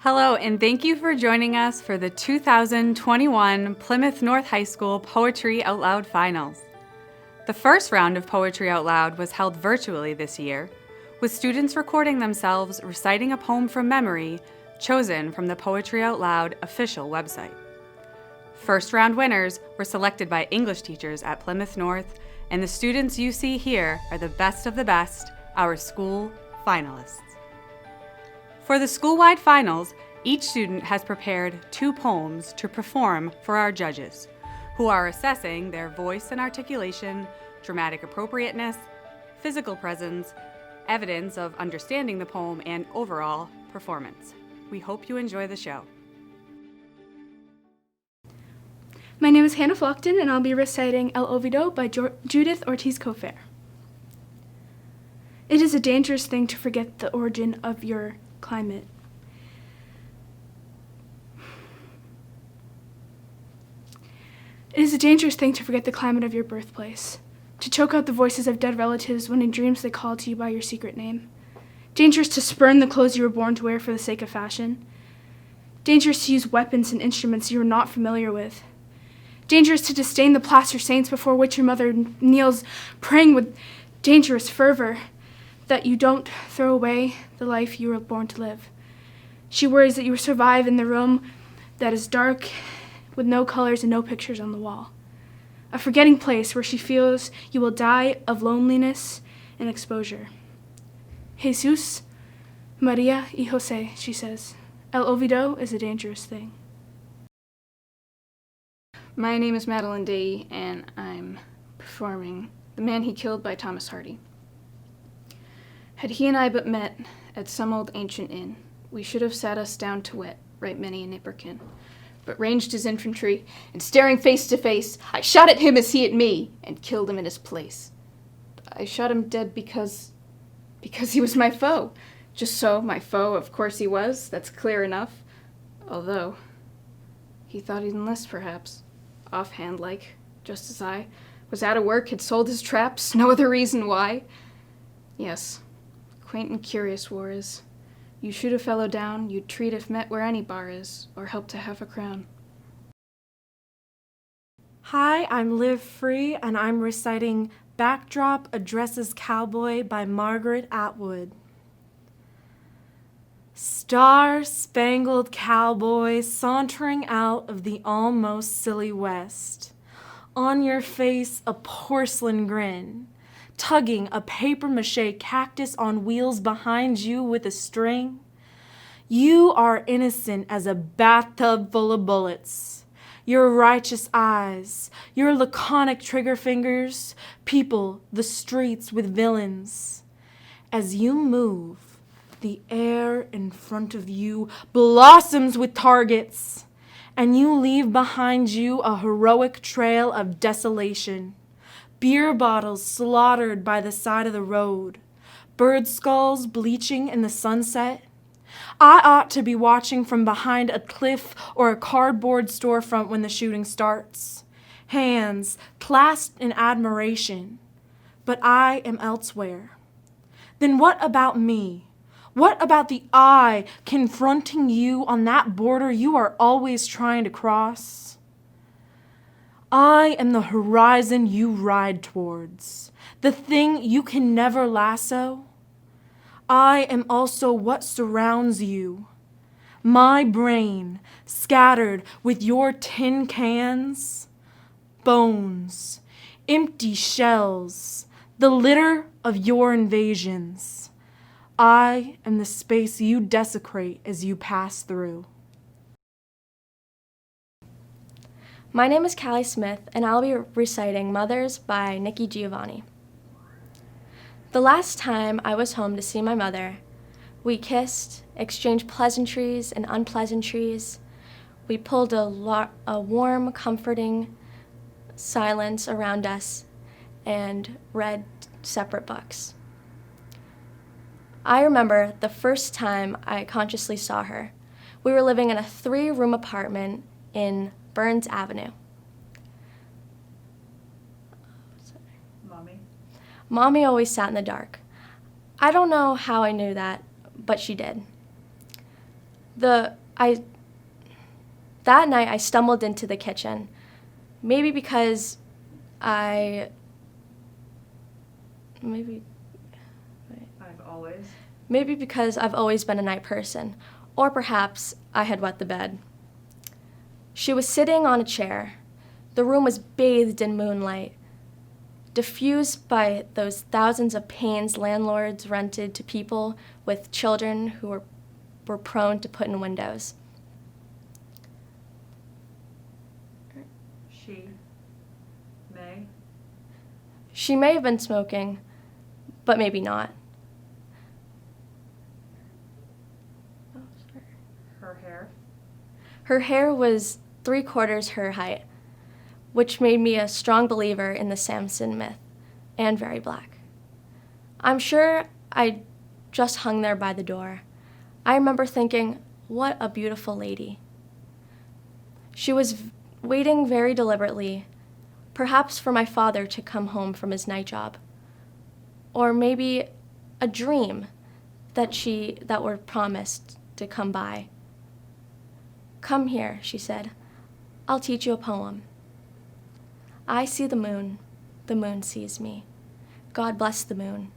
Hello, and thank you for joining us for the 2021 Plymouth North High School Poetry Out Loud Finals. The first round of Poetry Out Loud was held virtually this year, with students recording themselves reciting a poem from memory chosen from the Poetry Out Loud official website. First round winners were selected by English teachers at Plymouth North, and the students you see here are the best of the best, our school finalists. For the school-wide finals, each student has prepared 2 poems to perform for our judges, who are assessing their voice and articulation, dramatic appropriateness, physical presence, evidence of understanding the poem, and overall performance. We hope you enjoy the show. My name is Hannah Flockton, and I'll be reciting El Ovido by Judith Ortiz-Cofer. It is a dangerous thing to forget the origin of your climate. It is a dangerous thing to forget the climate of your birthplace, to choke out the voices of dead relatives when in dreams they call to you by your secret name. Dangerous to spurn the clothes you were born to wear for the sake of fashion. Dangerous to use weapons and instruments you are not familiar with. Dangerous to disdain the plaster saints before which your mother kneels, praying with dangerous fervor that you don't throw away the life you were born to live. She worries that you will survive in the room that is dark with no colors and no pictures on the wall. A forgetting place where she feels you will die of loneliness and exposure. Jesus, Maria y Jose, she says. El Ovido is a dangerous thing. My name is Madeline Day, and I'm performing The Man He Killed by Thomas Hardy. Had he and I but met at some old ancient inn, we should have sat us down to wit, right many a nipperkin. But ranged his infantry, and staring face to face, I shot at him as he at me, and killed him in his place. I shot him dead because he was my foe. Just so, my foe, of course he was, that's clear enough. Although, he thought he'd enlist, perhaps, offhand-like, just as I was out of work, had sold his traps, no other reason why. Yes, quaint and curious war is. You shoot a fellow down, you'd treat if met where any bar is, or help to half a crown. Hi, I'm Liv Free, and I'm reciting Backdrop Addresses Cowboy by Margaret Atwood. Star-spangled cowboy sauntering out of the almost silly west. On your face a porcelain grin, tugging a papier-mâché cactus on wheels behind you with a string. You are innocent as a bathtub full of bullets. Your righteous eyes, your laconic trigger fingers, people the streets with villains. As you move, the air in front of you blossoms with targets, and you leave behind you a heroic trail of desolation. Beer bottles slaughtered by the side of the road, bird skulls bleaching in the sunset. I ought to be watching from behind a cliff or a cardboard storefront when the shooting starts, hands clasped in admiration, but I am elsewhere. Then what about me? What about the I confronting you on that border you are always trying to cross? I am the horizon you ride towards, the thing you can never lasso. I am also what surrounds you, my brain scattered with your tin cans, bones, empty shells, the litter of your invasions. I am the space you desecrate as you pass through. My name is Callie Smith, and I'll be reciting Mothers by Nikki Giovanni. The last time I was home to see my mother, we kissed, exchanged pleasantries and unpleasantries. We pulled a warm, comforting silence around us and read separate books. I remember the first time I consciously saw her. We were living in a 3-room apartment in Burns Avenue. Mommy always sat in the dark. I don't know how I knew that, but she did. That night I stumbled into the kitchen. Maybe because I've always been a night person, or perhaps I had wet the bed. She was sitting on a chair. The room was bathed in moonlight, diffused by those thousands of panes landlords rented to people with children who were prone to put in windows. She may have been smoking, but maybe not. Her hair was 3/4 her height, which made me a strong believer in the Samson myth, and very black. I'm sure I just hung there by the door. I remember thinking, what a beautiful lady. She was waiting very deliberately, perhaps for my father to come home from his night job, or maybe a dream that were promised to come by. Come here, she said. I'll teach you a poem. I see the moon sees me. God bless the moon,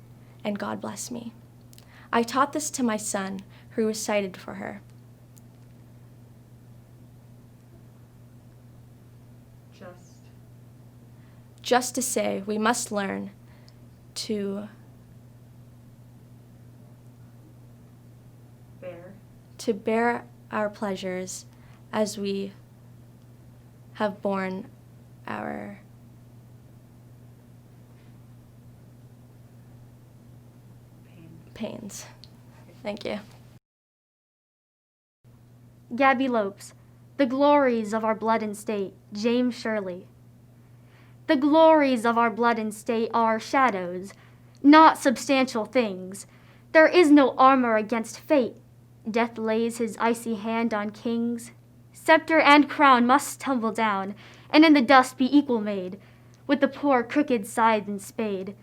and God bless me. I taught this to my son, who recited for her. Just to say, we must learn to bear our pleasures as we have borne our pains. Thank you. Gabby Lopes, The Glories of Our Blood and State, James Shirley. The glories of our blood and state are shadows, not substantial things. There is no armor against fate. Death lays his icy hand on kings. Scepter and crown must tumble down, and in the dust be equal made, with the poor crooked scythe and spade.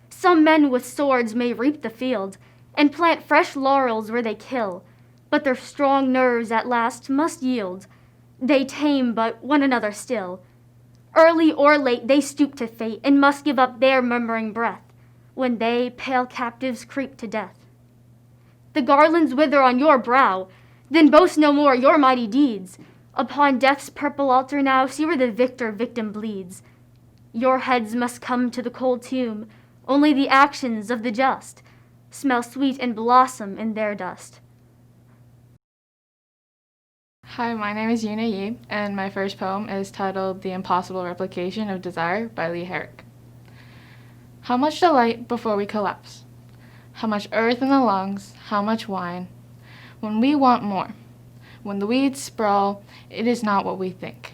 Some men with swords may reap the field, and plant fresh laurels where they kill, but their strong nerves at last must yield. They tame but one another still. Early or late they stoop to fate, and must give up their murmuring breath, when they, pale captives, creep to death. The garlands wither on your brow, then boast no more your mighty deeds. Upon death's purple altar now, see where the victim bleeds. Your heads must come to the cold tomb, only the actions of the just smell sweet and blossom in their dust. Hi, my name is Yuna Yi, and my first poem is titled The Impossible Replication of Desire by Lee Herrick. How much delight before we collapse? How much earth in the lungs, how much wine? When we want more, when the weeds sprawl, it is not what we think.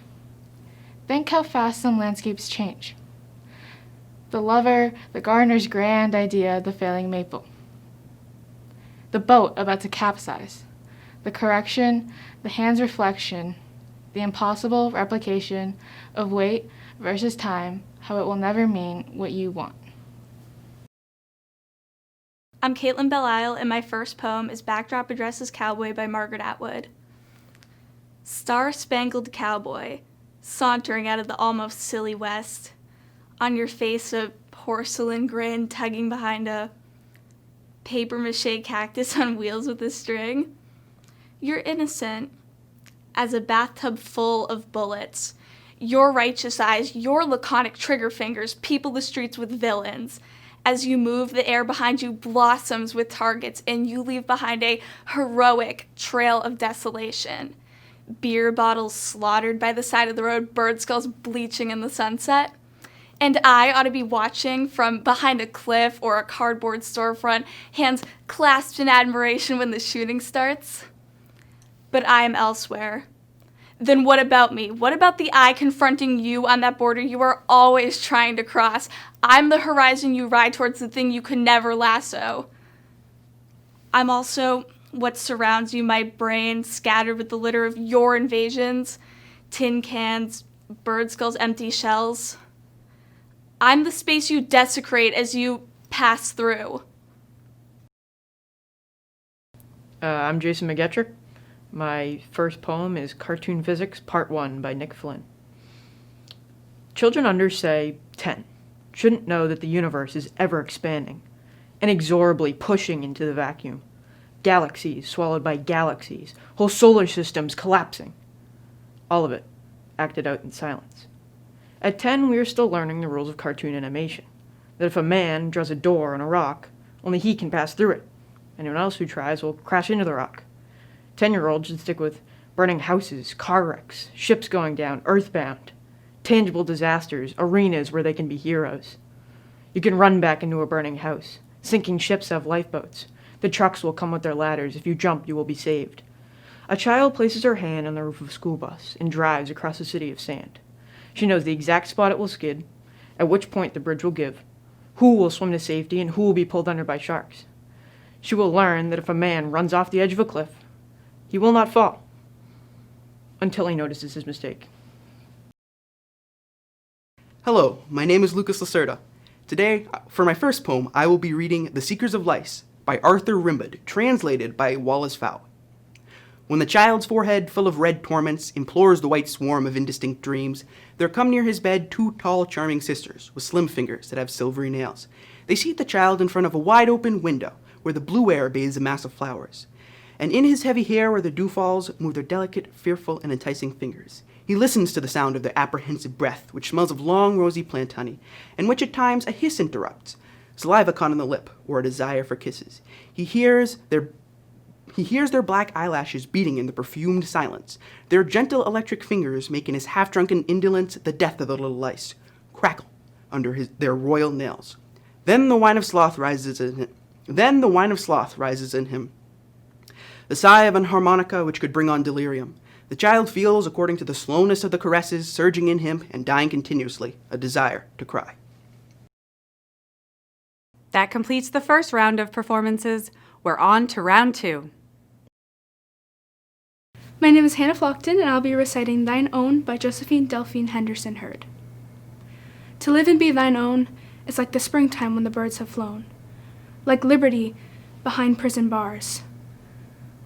Think how fast some landscapes change. The lover, the gardener's grand idea, the failing maple. The boat about to capsize. The correction, the hand's reflection, the impossible replication of weight versus time, how it will never mean what you want. I'm Caitlin Belisle, and my first poem is Backdrop Addresses Cowboy by Margaret Atwood. Star-spangled cowboy, sauntering out of the almost silly west, on your face a porcelain grin tugging behind a papier-mâché cactus on wheels with a string. You're innocent as a bathtub full of bullets. Your righteous eyes, your laconic trigger fingers people the streets with villains. As you move, the air behind you blossoms with targets, and you leave behind a heroic trail of desolation. Beer bottles slaughtered by the side of the road, bird skulls bleaching in the sunset. And I ought to be watching from behind a cliff or a cardboard storefront, hands clasped in admiration when the shooting starts. But I am elsewhere. Then what about me? What about the eye confronting you on that border you are always trying to cross? I'm the horizon you ride towards, the thing you could never lasso. I'm also what surrounds you, my brain scattered with the litter of your invasions, tin cans, bird skulls, empty shells. I'm the space you desecrate as you pass through. I'm Jason McGetrick. My first poem is Cartoon Physics, Part 1 by Nick Flynn. Children under, say, 10 shouldn't know that the universe is ever expanding, inexorably pushing into the vacuum. Galaxies swallowed by galaxies, whole solar systems collapsing. All of it acted out in silence. At 10, we are still learning the rules of cartoon animation. That if a man draws a door on a rock, only he can pass through it. Anyone else who tries will crash into the rock. 10-year-olds should stick with burning houses, car wrecks, ships going down, earthbound, tangible disasters, arenas where they can be heroes. You can run back into a burning house. Sinking ships have lifeboats. The trucks will come with their ladders. If you jump, you will be saved. A child places her hand on the roof of a school bus and drives across a city of sand. She knows the exact spot it will skid, at which point the bridge will give, who will swim to safety, and who will be pulled under by sharks. She will learn that if a man runs off the edge of a cliff, he will not fall until he notices his mistake. Hello, my name is Lucas Lacerda. Today, for my first poem, I will be reading The Seekers of Lice by Arthur Rimbaud, translated by Wallace Fow. When the child's forehead, full of red torments, implores the white swarm of indistinct dreams, there come near his bed 2 tall, charming sisters with slim fingers that have silvery nails. They seat the child in front of a wide-open window where the blue air bathes a mass of flowers. And in his heavy hair where the dew falls move their delicate, fearful, and enticing fingers. He listens to the sound of their apprehensive breath, which smells of long, rosy plant honey, and which at times a hiss interrupts, saliva caught on the lip, or a desire for kisses. He hears their black eyelashes beating in the perfumed silence, their gentle electric fingers make in his half-drunken indolence the death of the little lice, crackle under their royal nails. Then the wine of sloth rises in him. The sigh of an harmonica which could bring on delirium. The child feels, according to the slowness of the caresses surging in him and dying continuously, a desire to cry. That completes the first round of performances. We're on to round 2. My name is Hannah Flockton, and I'll be reciting Thine Own by Josephine Delphine Henderson Hurd. To live and be thine own is like the springtime when the birds have flown, like liberty behind prison bars,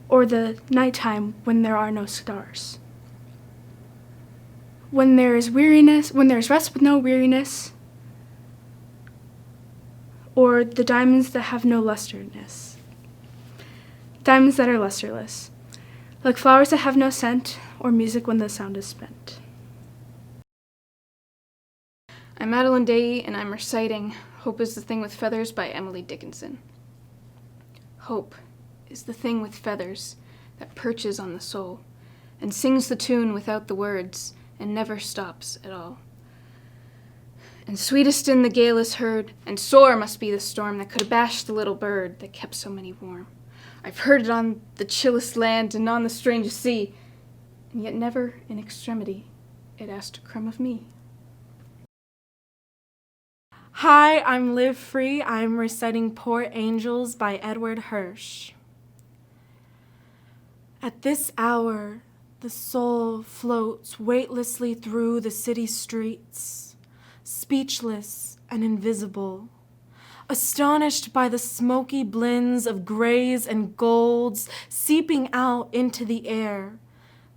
or the nighttime when there are no stars. When there is rest with no weariness, or the diamonds that have no lusterness, diamonds that are lusterless, like flowers that have no scent, or music when the sound is spent. I'm Madeline Day, and I'm reciting Hope is the Thing with Feathers by Emily Dickinson. Hope is the thing with feathers that perches on the soul and sings the tune without the words and never stops at all. And sweetest in the gale is heard, and sore must be the storm that could abash the little bird that kept so many warm. I've heard it on the chillest land and on the strangest sea, and yet never in extremity it asked a crumb of me. Hi, I'm Liv Free. I'm reciting Poor Angels by Edward Hirsch. At this hour, the soul floats weightlessly through the city streets, speechless and invisible, astonished by the smoky blends of grays and golds seeping out into the air,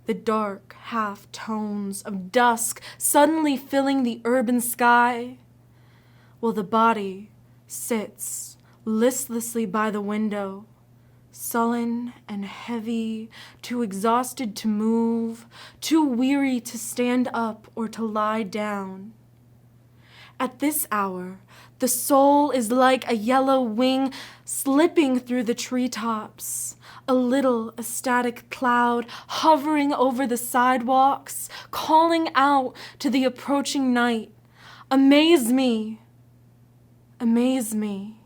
the dark half tones of dusk suddenly filling the urban sky, while the body sits listlessly by the window, sullen and heavy, too exhausted to move, too weary to stand up or to lie down. At this hour, the soul is like a yellow wing slipping through the treetops, a little ecstatic cloud hovering over the sidewalks, calling out to the approaching night, "Amaze me! Amaze me!"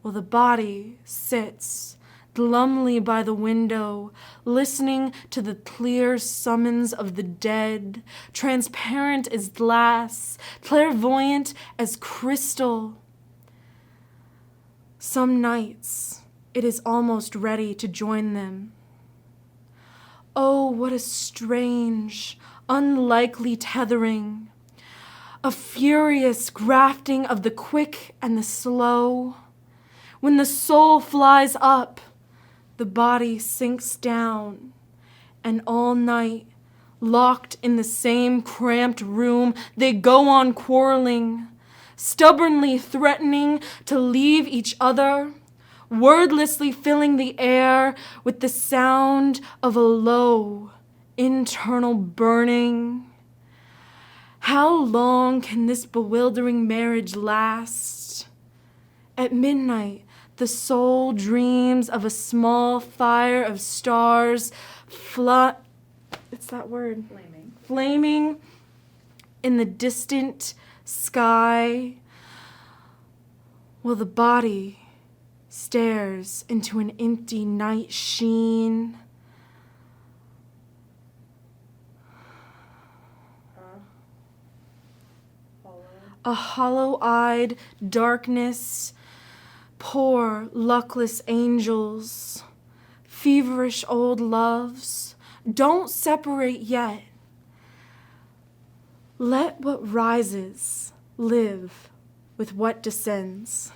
While the body sits glumly by the window, listening to the clear summons of the dead, transparent as glass, clairvoyant as crystal. Some nights it is almost ready to join them. Oh, what a strange, unlikely tethering, a furious grafting of the quick and the slow. When the soul flies up, the body sinks down, And all night, locked in the same cramped room, they go on quarreling, stubbornly threatening to leave each other, wordlessly filling the air with the sound of a low, internal burning. How long can this bewildering marriage last? At midnight, the soul dreams of a small fire of stars flaming in the distant sky, while the body stares into an empty night sheen. A hollow-eyed darkness, poor luckless angels, feverish old loves, don't separate yet. Let what rises live with what descends.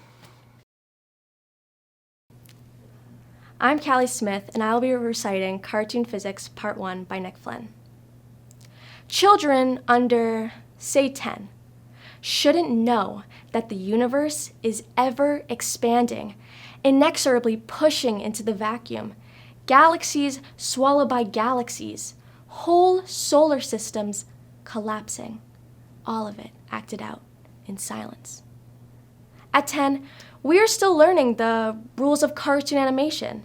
I'm Callie Smith, and I'll be reciting Cartoon Physics Part 1 by Nick Flynn. Children under, say, 10 shouldn't know that the universe is ever expanding, inexorably pushing into the vacuum, galaxies swallowed by galaxies, whole solar systems collapsing, all of it acted out in silence. At 10, we are still learning the rules of cartoon animation,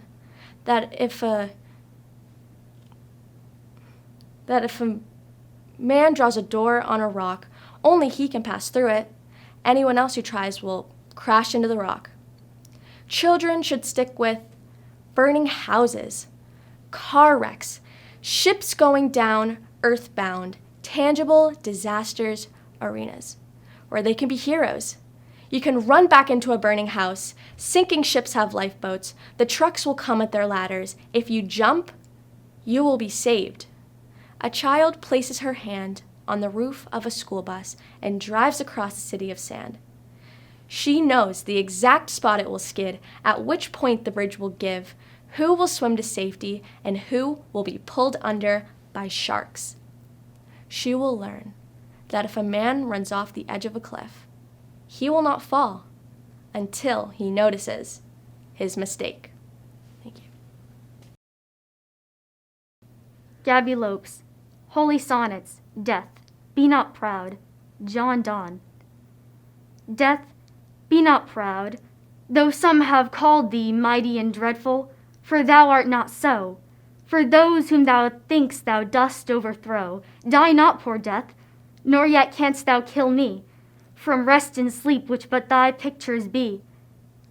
that if a man draws a door on a rock, only he can pass through it. Anyone else who tries will crash into the rock. Children should stick with burning houses, car wrecks, ships going down earthbound, tangible disasters arenas, where they can be heroes. You can run back into a burning house. Sinking ships have lifeboats. The trucks will come at their ladders. If you jump, you will be saved. A child places her hand on the roof of a school bus and drives across a city of sand. She knows the exact spot it will skid, at which point the bridge will give, who will swim to safety, and who will be pulled under by sharks. She will learn that if a man runs off the edge of a cliff, he will not fall until he notices his mistake. Thank you. Gabby Lopes, Holy Sonnets, Death, be not proud, John Donne. Death, be not proud, though some have called thee mighty and dreadful, for thou art not so. For those whom thou think'st thou dost overthrow, die not, poor Death, nor yet canst thou kill me, from rest and sleep which but thy pictures be.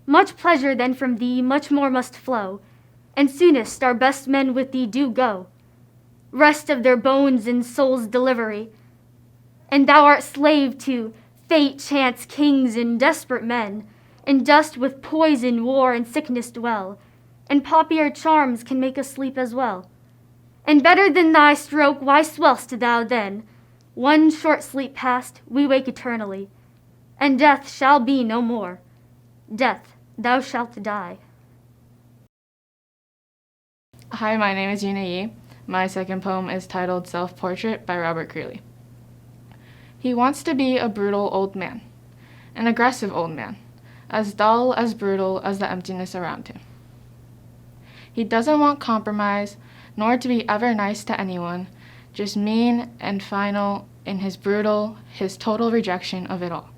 Much pleasure then from thee much more must flow, and soonest our best men with thee do go. Rest of their bones and souls' delivery, and thou art slave to fate, chance, kings, and desperate men, and dost with poison, war, and sickness dwell, and poppier charms can make us sleep as well. And better than thy stroke, why swell'st thou then? One short sleep past, we wake eternally, and death shall be no more. Death, thou shalt die. Hi, my name is Yuna Yi. My second poem is titled Self-Portrait by Robert Creeley. He wants to be a brutal old man, an aggressive old man, as dull, as brutal as the emptiness around him. He doesn't want compromise, nor to be ever nice to anyone, just mean and final in his brutal, his total rejection of it all.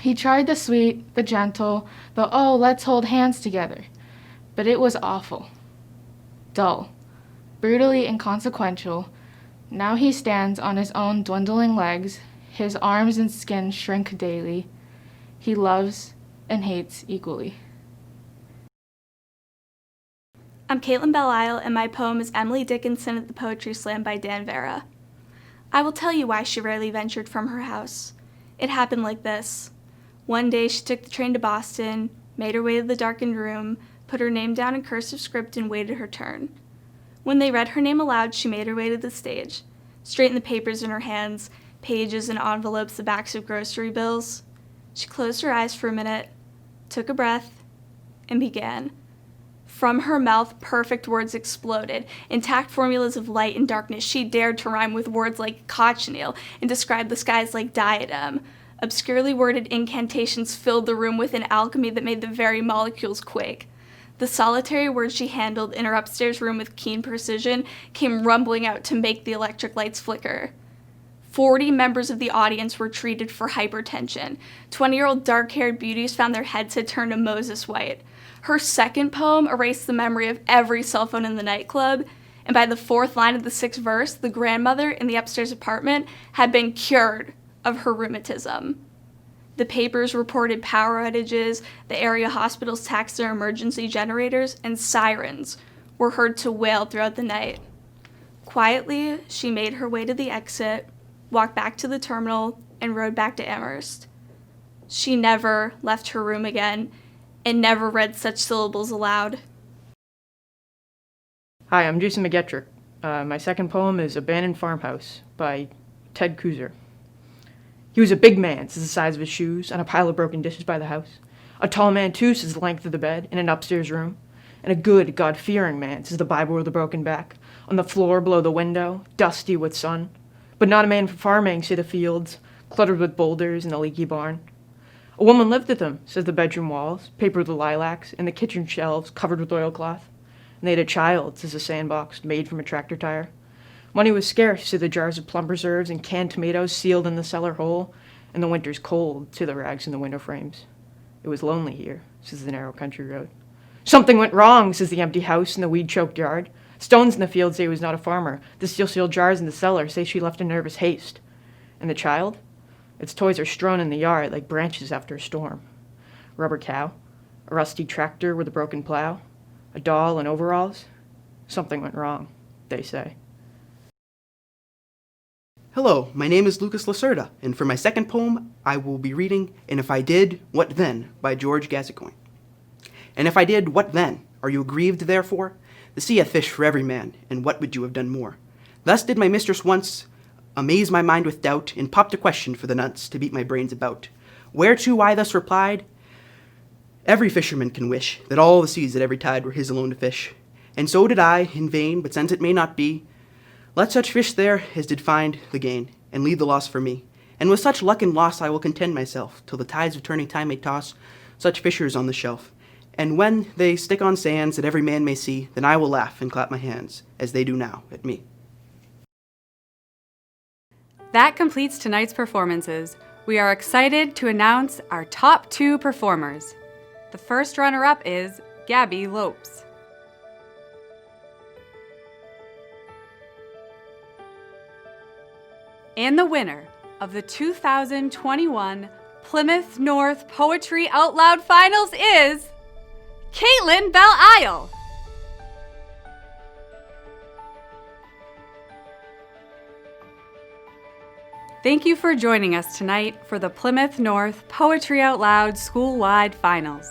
He tried the sweet, the gentle, the oh, let's hold hands together, but it was awful, dull, brutally inconsequential. Now he stands on his own dwindling legs, his arms and skin shrink daily. He loves and hates equally. I'm Caitlin Belle-Isle, and my poem is Emily Dickinson at the Poetry Slam by Dan Vera. I will tell you why she rarely ventured from her house. It happened like this. One day she took the train to Boston, made her way to the darkened room, put her name down in cursive script, and waited her turn. When they read her name aloud, she made her way to the stage, straightened the papers in her hands, pages and envelopes, the backs of grocery bills. She closed her eyes for a minute, took a breath, and began. From her mouth, perfect words exploded. Intact formulas of light and darkness. She dared to rhyme with words like cochineal and describe the skies like diadem. Obscurely worded incantations filled the room with an alchemy that made the very molecules quake. The solitary words she handled in her upstairs room with keen precision came rumbling out to make the electric lights flicker. 40 members of the audience were treated for hypertension. 20-year-old dark-haired beauties found their heads had turned to Moses white. Her second poem erased the memory of every cell phone in the nightclub, and by the fourth line of the sixth verse, the grandmother in the upstairs apartment had been cured of her rheumatism. The papers reported power outages, the area hospitals taxed their emergency generators, and sirens were heard to wail throughout the night. Quietly, she made her way to the exit, walked back to the terminal, and rode back to Amherst. She never left her room again, and never read such syllables aloud. Hi, I'm Jason McGetrick. My second poem is Abandoned Farmhouse by Ted Kooser. He was a big man, says the size of his shoes, on a pile of broken dishes by the house. A tall man, too, says the length of the bed, in an upstairs room. And a good, God-fearing man, says the Bible with a broken back, on the floor below the window, dusty with sun. But not a man for farming, say the fields, cluttered with boulders and a leaky barn. A woman lived with them, says the bedroom walls, papered with lilacs, and the kitchen shelves covered with oilcloth. And they had a child, says the sandbox, made from a tractor tire. Money was scarce, say the jars of plum preserves and canned tomatoes sealed in the cellar hole, and the winter's cold, say the rags in the window frames. It was lonely here, says the narrow country road. Something went wrong, says the empty house and the weed-choked yard. Stones in the field say he was not a farmer. The steel-sealed jars in the cellar say she left in nervous haste. And the child? Its toys are strewn in the yard like branches after a storm. A rubber cow, a rusty tractor with a broken plow, a doll in overalls. Something went wrong, they say. Hello, my name is Lucas Lacerda, and for my second poem, I will be reading And If I Did, What Then? By George Gascoigne. And if I did, what then? Are you aggrieved, therefore? The sea hath fish for every man, and what would you have done more? Thus did my mistress once amaze my mind with doubt, and popped a question for the nonce to beat my brains about. Whereto I thus replied, every fisherman can wish that all the seas at every tide were his alone to fish. And so did I, in vain, but since it may not be, let such fish there as did find the gain, and leave the loss for me. And with such luck and loss I will content myself, till the tides of turning time may toss such fishers on the shelf. And when they stick on sands that every man may see, then I will laugh and clap my hands, as they do now at me. That completes tonight's performances. We are excited to announce our top 2 performers. The first runner-up is Gabby Lopes. And the winner of the 2021 Plymouth North Poetry Out Loud Finals is Caitlin Belle Isle. Thank you for joining us tonight for the Plymouth North Poetry Out Loud School-Wide Finals.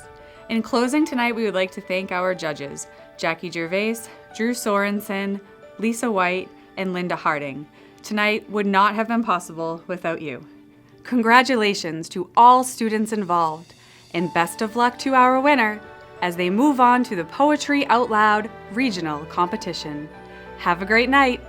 In closing tonight, we would like to thank our judges, Jackie Gervais, Drew Sorensen, Lisa White, and Linda Harding. Tonight would not have been possible without you. Congratulations to all students involved, and best of luck to our winner as they move on to the Poetry Out Loud Regional Competition. Have a great night.